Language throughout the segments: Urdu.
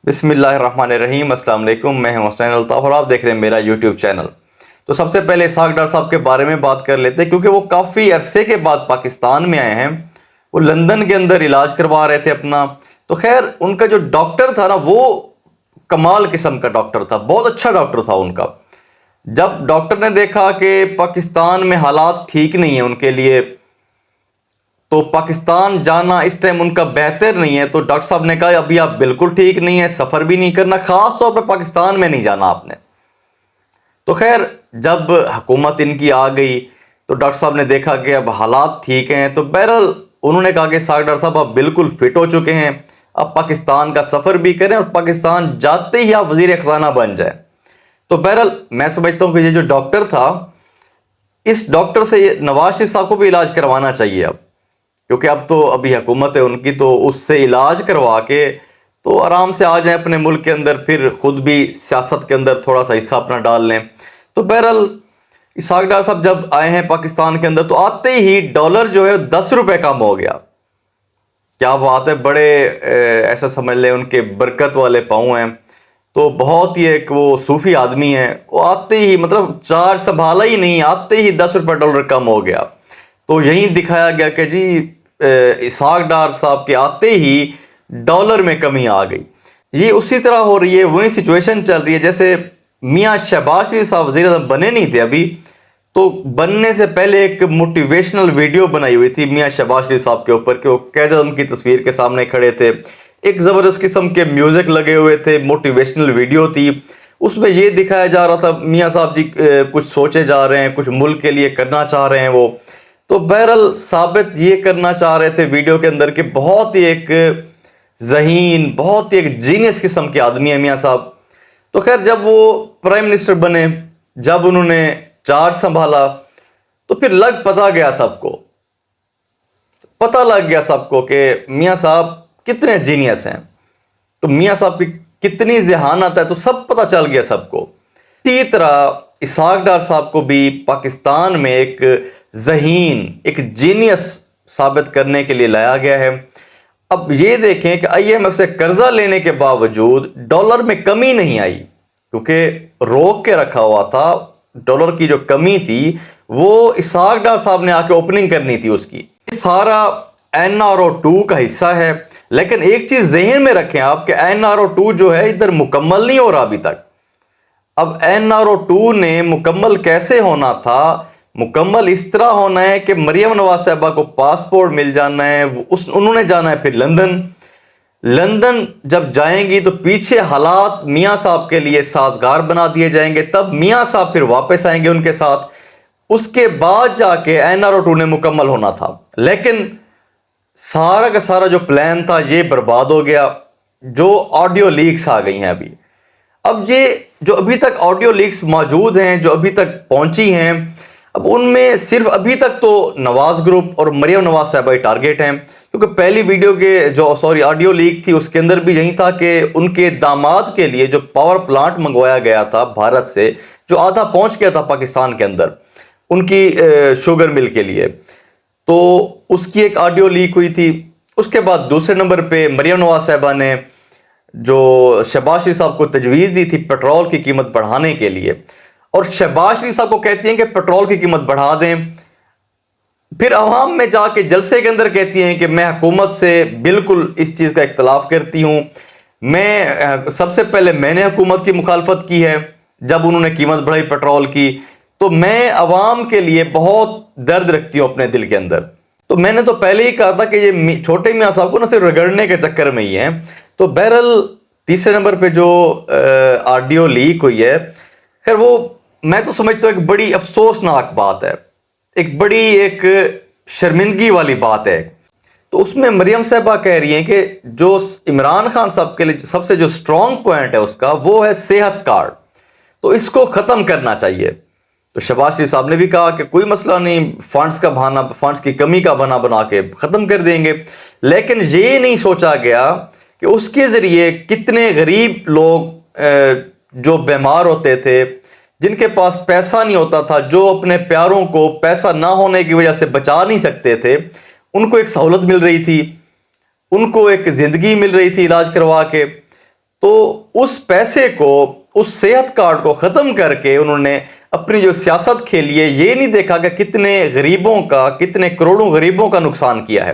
بسم اللہ الرحمن الرحیم۔ السلام علیکم، میں ہوں حسین الطاف اور آپ دیکھ رہے ہیں میرا یوٹیوب چینل۔ تو سب سے پہلے اسحاق ڈار صاحب کے بارے میں بات کر لیتے ہیں، کیونکہ وہ کافی عرصے کے بعد پاکستان میں آئے ہیں۔ وہ لندن کے اندر علاج کروا رہے تھے اپنا۔ تو خیر ان کا جو ڈاکٹر تھا نا، وہ کمال قسم کا ڈاکٹر تھا، بہت اچھا ڈاکٹر تھا ان کا۔ جب ڈاکٹر نے دیکھا کہ پاکستان میں حالات ٹھیک نہیں ہیں ان کے لیے، تو پاکستان جانا اس ٹائم ان کا بہتر نہیں ہے، تو ڈاکٹر صاحب نے کہا ابھی آپ بالکل ٹھیک نہیں ہے، سفر بھی نہیں کرنا، خاص طور پہ پاکستان میں نہیں جانا آپ نے۔ تو خیر جب حکومت ان کی آ گئی تو ڈاکٹر صاحب نے دیکھا کہ اب حالات ٹھیک ہیں، تو بہرحال انہوں نے کہا کہ اسحاق ڈار صاحب آپ بالکل فٹ ہو چکے ہیں، اب پاکستان کا سفر بھی کریں اور پاکستان جاتے ہی آپ وزیر خزانہ بن جائیں۔ تو بہرحال میں سمجھتا ہوں کہ یہ جو ڈاکٹر تھا، اس ڈاکٹر سے نواز شریف صاحب کو بھی علاج کروانا چاہیے اب، کیونکہ اب تو ابھی حکومت ہے ان کی، تو اس سے علاج کروا کے تو آرام سے آ جائیں اپنے ملک کے اندر، پھر خود بھی سیاست کے اندر تھوڑا سا حصہ اپنا ڈال لیں۔ تو بہرحال اسحاق ڈار صاحب جب آئے ہیں پاکستان کے اندر، تو آتے ہی ڈالر جو ہے 10 روپے کم ہو گیا۔ کیا بات ہے، بڑے ایسا سمجھ لیں ان کے برکت والے پاؤں ہیں، تو بہت ہی ایک وہ صوفی آدمی ہیں، وہ آتے ہی مطلب چارج سنبھالا ہی نہیں، آتے ہی 10 روپے ڈالر کم ہو گیا۔ تو یہی دکھایا گیا کہ جی اسحاق ڈار صاحب کے آتے ہی ڈالر میں کمی آ گئی۔ یہ اسی طرح ہو رہی ہے، وہی سچویشن چل رہی ہے جیسے میاں شہباز شریف صاحب وزیر اعظم بنے نہیں تھے ابھی، تو بننے سے پہلے ایک موٹیویشنل ویڈیو بنائی ہوئی تھی میاں شہباز شریف صاحب کے اوپر، کہ وہ قائد اعظم کی تصویر کے سامنے کھڑے تھے، ایک زبردست قسم کے میوزک لگے ہوئے تھے، موٹیویشنل ویڈیو تھی۔ اس میں یہ دکھایا جا رہا تھا میاں صاحب جی کچھ سوچے جا رہے ہیں، کچھ ملک کے لیے کرنا چاہ رہے ہیں وہ۔ تو بہرحال ثابت یہ کرنا چاہ رہے تھے ویڈیو کے اندر کہ بہت ہی ایک ذہین، بہت ہی ایک جینیس قسم کے آدمی ہیں میاں صاحب۔ تو خیر جب وہ پرائم منسٹر بنے، جب انہوں نے چارج سنبھالا، تو پھر پتہ لگ گیا سب کو کہ میاں صاحب کتنے جینیس ہیں، تو میاں صاحب کی کتنی ذہانت ہے، تو سب پتہ چل گیا سب کو۔ اسی طرح اسحاق ڈار صاحب کو بھی پاکستان میں ایک ذہین، ایک جینیس ثابت کرنے کے لیے لایا گیا ہے۔ اب یہ دیکھیں کہ آئی ایم ایف سے قرضہ لینے کے باوجود ڈالر میں کمی نہیں آئی، کیونکہ روک کے رکھا ہوا تھا۔ ڈالر کی جو کمی تھی وہ اسحاق ڈار صاحب نے آ کے اوپننگ کرنی تھی اس کی۔ سارا NRO2 کا حصہ ہے، لیکن ایک چیز ذہن میں رکھیں آپ کہ NRO2 جو ہے ادھر مکمل نہیں ہو رہا ابھی تک۔ اب NRO2 نے مکمل کیسے ہونا تھا؟ مکمل اس طرح ہونا ہے کہ مریم نواز صاحبہ کو پاسپورٹ مل جانا ہے، انہوں نے جانا ہے پھر لندن جب جائیں گی تو پیچھے حالات میاں صاحب کے لیے سازگار بنا دیے جائیں گے، تب میاں صاحب پھر واپس آئیں گے ان کے ساتھ۔ اس کے بعد جا کے NRO2 نے مکمل ہونا تھا، لیکن سارا کا سارا جو پلان تھا یہ برباد ہو گیا۔ جو آڈیو لیکس آ گئی ہیں اب یہ جو ابھی تک آڈیو لیکس موجود ہیں، جو ابھی تک پہنچی ہیں، اب ان میں صرف ابھی تک تو نواز گروپ اور مریم نواز صاحبہ ٹارگیٹ ہیں، کیونکہ پہلی ویڈیو کے جو آڈیو لیک تھی اس کے اندر بھی یہی تھا کہ ان کے داماد کے لیے جو پاور پلانٹ منگوایا گیا تھا بھارت سے، جو آدھا پہنچ گیا تھا پاکستان کے اندر ان کی شوگر مل کے لیے، تو اس کی ایک آڈیو لیک ہوئی تھی۔ اس کے بعد دوسرے نمبر پہ مریم نواز صاحبہ نے جو شہباز شریف صاحب کو تجویز دی تھی پیٹرول کی قیمت بڑھانے کے لیے، اور شہباز شریف صاحب کو کہتی ہیں کہ پیٹرول کی قیمت بڑھا دیں، پھر عوام میں جا کے جلسے کے اندر کہتی ہیں کہ میں حکومت سے بالکل اس چیز کا اختلاف کرتی ہوں، سب سے پہلے میں نے حکومت کی مخالفت کی ہے جب انہوں نے قیمت بڑھائی پیٹرول کی، تو میں عوام کے لیے بہت درد رکھتی ہوں اپنے دل کے اندر۔ تو میں نے تو پہلے ہی کہا تھا کہ یہ چھوٹے میاں صاحب کو نہ صرف رگڑنے کے چکر میں ہی ہیں۔ تو بہرحال تیسرے نمبر پہ جو آڈیو لیک ہوئی ہے، خیر وہ میں تو سمجھتا ہوں ایک بڑی افسوسناک بات ہے، ایک بڑی شرمندگی والی بات ہے۔ تو اس میں مریم صاحبہ کہہ رہی ہیں کہ جو عمران خان صاحب کے لیے سب سے جو سٹرونگ پوائنٹ ہے اس کا، وہ ہے صحت کارڈ، تو اس کو ختم کرنا چاہیے۔ تو شہباز شریف صاحب نے بھی کہا کہ کوئی مسئلہ نہیں، فنڈز کی کمی کا بنا کے ختم کر دیں گے، لیکن یہ نہیں سوچا گیا کہ اس کے ذریعے کتنے غریب لوگ جو بیمار ہوتے تھے، جن کے پاس پیسہ نہیں ہوتا تھا، جو اپنے پیاروں کو پیسہ نہ ہونے کی وجہ سے بچا نہیں سکتے تھے، ان کو ایک سہولت مل رہی تھی، ان کو ایک زندگی مل رہی تھی علاج کروا کے۔ تو اس پیسے کو، اس صحت کارڈ کو ختم کر کے انہوں نے اپنی جو سیاست کھیلی ہے، یہ نہیں دیکھا کہ کتنے غریبوں کا، کتنے کروڑوں غریبوں کا نقصان کیا ہے،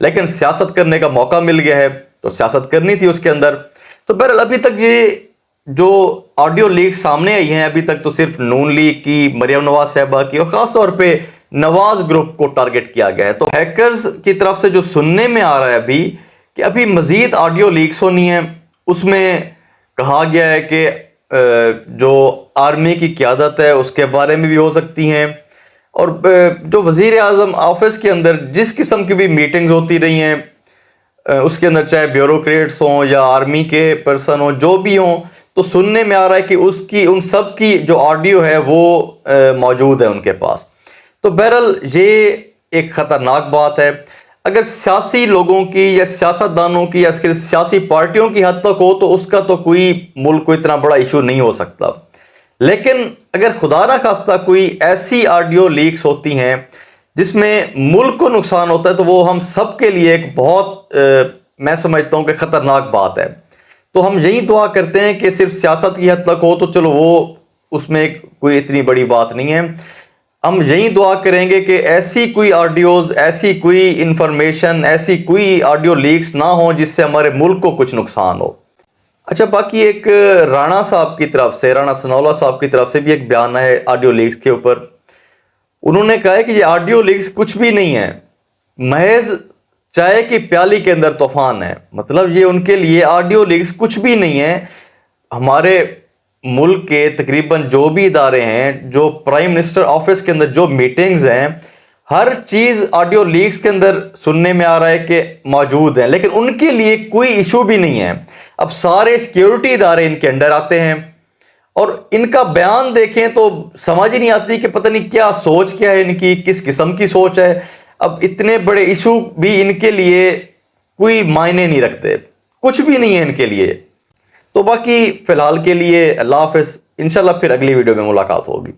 لیکن سیاست کرنے کا موقع مل گیا ہے تو سیاست کرنی تھی اس کے اندر۔ تو بہرحال ابھی تک یہ جو آڈیو لیک سامنے آئی ہیں، ابھی تک تو صرف نون لیگ کی، مریم نواز صاحبہ کی، اور خاص طور پہ نواز گروپ کو ٹارگٹ کیا گیا ہے۔ تو ہیکرز کی طرف سے جو سننے میں آ رہا ہے ابھی کہ ابھی مزید آڈیو لیکس ہونی ہیں، اس میں کہا گیا ہے کہ جو آرمی کی قیادت ہے اس کے بارے میں بھی ہو سکتی ہیں، اور جو وزیر اعظم آفس کے اندر جس قسم کی بھی میٹنگز ہوتی رہی ہیں، اس کے اندر چاہے بیوروکریٹس ہوں یا آرمی کے پرسن ہوں، جو بھی ہوں، تو سننے میں آ رہا ہے کہ اس کی، ان سب کی جو آڈیو ہے وہ موجود ہے ان کے پاس۔ تو بہرحال یہ ایک خطرناک بات ہے۔ اگر سیاسی لوگوں کی یا سیاستدانوں کی یا سیاسی پارٹیوں کی حد تک ہو تو اس کا تو کوئی ملک کو اتنا بڑا ایشو نہیں ہو سکتا، لیکن اگر خدا نہ خواستہ کوئی ایسی آڈیو لیکس ہوتی ہیں جس میں ملک کو نقصان ہوتا ہے، تو وہ ہم سب کے لیے ایک بہت میں سمجھتا ہوں کہ خطرناک بات ہے۔ تو ہم یہی دعا کرتے ہیں کہ صرف سیاست کی حد تک ہو تو چلو وہ اس میں کوئی اتنی بڑی بات نہیں ہے، ہم یہی دعا کریں گے کہ ایسی کوئی آڈیوز، ایسی کوئی انفارمیشن، ایسی کوئی آڈیو لیکس نہ ہوں جس سے ہمارے ملک کو کچھ نقصان ہو۔ اچھا، باقی ایک رانا صاحب کی طرف سے، رانا ثناءاللہ صاحب کی طرف سے بھی ایک بیان ہے آڈیو لیکس کے اوپر۔ انہوں نے کہا ہے کہ یہ آڈیو لیکس کچھ بھی نہیں ہے، محض چائے کی پیالی کے اندر طوفان ہے۔ مطلب یہ ان کے لیے آڈیو لیکس کچھ بھی نہیں ہے۔ ہمارے ملک کے تقریباً جو بھی ادارے ہیں، جو پرائم منسٹر آفس کے اندر جو میٹنگز ہیں، ہر چیز آڈیو لیکس کے اندر سننے میں آ رہا ہے کہ موجود ہیں، لیکن ان کے لیے کوئی ایشو بھی نہیں ہے۔ اب سارے سیکیورٹی ادارے ان کے انڈر آتے ہیں، اور ان کا بیان دیکھیں تو سمجھ ہی نہیں آتی کہ پتہ نہیں کیا سوچ کیا ہے ان کی، کس قسم کی سوچ ہے۔ اب اتنے بڑے ایشو بھی ان کے لیے کوئی معنی نہیں رکھتے، کچھ بھی نہیں ہے ان کے لیے۔ تو باقی فی الحال کے لیے اللہ حافظ، انشاءاللہ پھر اگلی ویڈیو میں ملاقات ہوگی۔